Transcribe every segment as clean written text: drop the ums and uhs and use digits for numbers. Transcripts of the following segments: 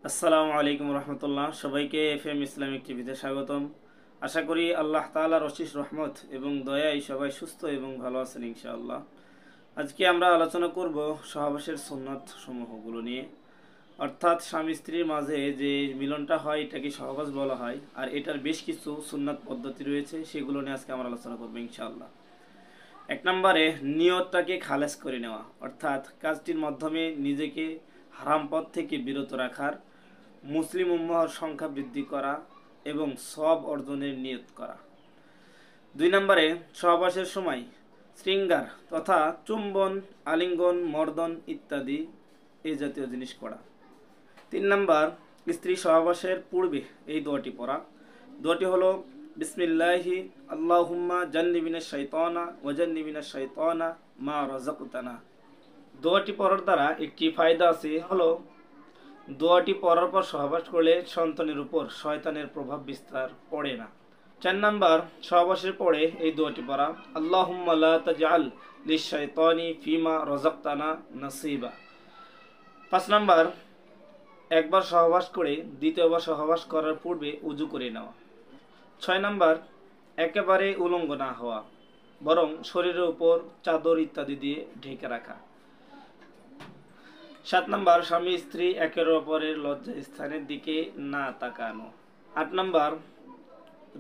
আসসালামু আলাইকুম রহমতুল্লাহ। সবাইকে এফএম ইসলামিক টিভিতে স্বাগতম। আশা করি আল্লাহ তাআলার অশেষ রহমত এবং দয়ায় সবাই সুস্থ এবং ভালো আছেন ইনশাআল্লাহ। আজকে আমরা আলোচনা করব সহবাসের সুন্নাত সমূহগুলো নিয়ে, অর্থাৎ স্বামী স্ত্রীর মাঝে যে মিলনটা হয় এটাকে সহবাস বলা হয়, আর এটার বেশ কিছু সুন্নাত পদ্ধতি রয়েছে, সেগুলো নিয়ে আজকে আমরা আলোচনা করবো ইনশাআল্লাহ। এক নম্বরে নিয়তটাকে খালেস করে নেওয়া, অর্থাৎ কাজটির মাধ্যমে নিজেকে হারাম পথ থেকে বিরত রাখার, মুসলিম উম্মাহর সংখ্যা বৃদ্ধি করা এবং সওয়াব অর্জনের নিয়ত করা। দুই নম্বরে সহবাসের সময় শৃঙ্গার তথা চুম্বন, আলিঙ্গন, মর্দন ইত্যাদি এই জাতীয় জিনিস করা। তিন নম্বর, স্ত্রী সহবাসের পূর্বে এই দোয়াটি পড়া। দোয়াটি হলো বিসমিল্লাহি আল্লাহুম্মা জান্নিবিনাশ শাইতানা ওয়া জান্নিবিনাশ শাইতানা মা রাযাকতানা। দোয়াটি পড়ার দ্বারা একটি ফায়দা আছে, হলো দোয়াটি পড়ার পর সহবাস করলে সন্তানের উপর শয়তানের প্রভাব বিস্তার পড়ে না। চার নাম্বার, সহবাসের পরে এই দোয়াটি পড়া, আল্লাহুম্মা লা তাজআল লিশ-শাইতানি ফিমা রাযাকতানা নাসিবা। পাঁচ নাম্বার, একবার সহবাস করে দ্বিতীয়বার সহবাস করার পূর্বে উযু করে নেওয়া। ছয় নাম্বার, একেবারে উলঙ্গ না হওয়া, বরং শরীরের উপর চাদর ইত্যাদি দিয়ে ঢেকে রাখা। সাত নাম্বার, স্বামী স্ত্রী একের অপরের লজ্জা স্থানের দিকে না তাকানো। আট নাম্বার,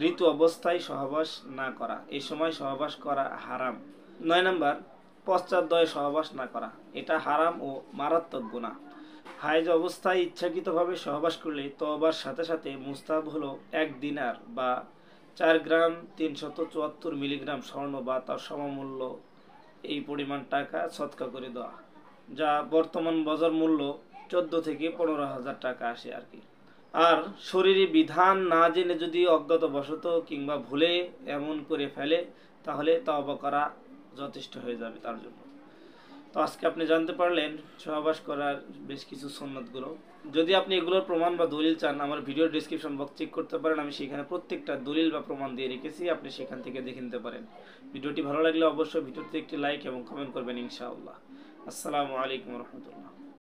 ঋতু অবস্থায় সহবাস না করা, এই সময় সহবাস করা হারাম। নয় নাম্বার, পশ্চাৎদয়ে সহবাস না করা, এটা হারাম ও মারাত্মক গুনাহ। হায়েজ অবস্থায় ইচ্ছাকৃতভাবে সহবাস করলে তওবার সাথে সাথে মুস্তাহাব হলো 1 দিনার বা 4 গ্রাম 374 মিলিগ্রাম স্বর্ণ বা তার সমমূল্য এই পরিমাণ টাকা সদকা করে দেওয়া, যা বর্তমান বাজার মূল্য 14 থেকে 15,000 টাকা আসে আর কি। আর শরীরে বিধান না জেনে যদি অজ্ঞাতবশত কিংবা ভুলে এমন করে ফেলে, তাহলে তওবা করা যথেষ্ট হয়ে যাবে তার জন্য। তো আজকে আপনি জানতে পারলেন সহবাস করার বেশ কিছু সুন্নাতগুলো। যদি আপনি এগুলোর প্রমাণ বা দলিল চান, আমার ভিডিওর ডেসক্রিপশন বক্স চেক করতে পারেন, আমি সেখানে প্রত্যেকটা দলিল বা প্রমাণ দিয়ে রেখেছি, আপনি সেখান থেকে দেখে নিতে পারেন। ভিডিওটি ভালো লাগলে অবশ্যই ভিডিওতে একটি লাইক এবং কমেন্ট করবেন ইনশাআল্লাহ। আসসালামু আলাইকুম রহমতুল্লাহ।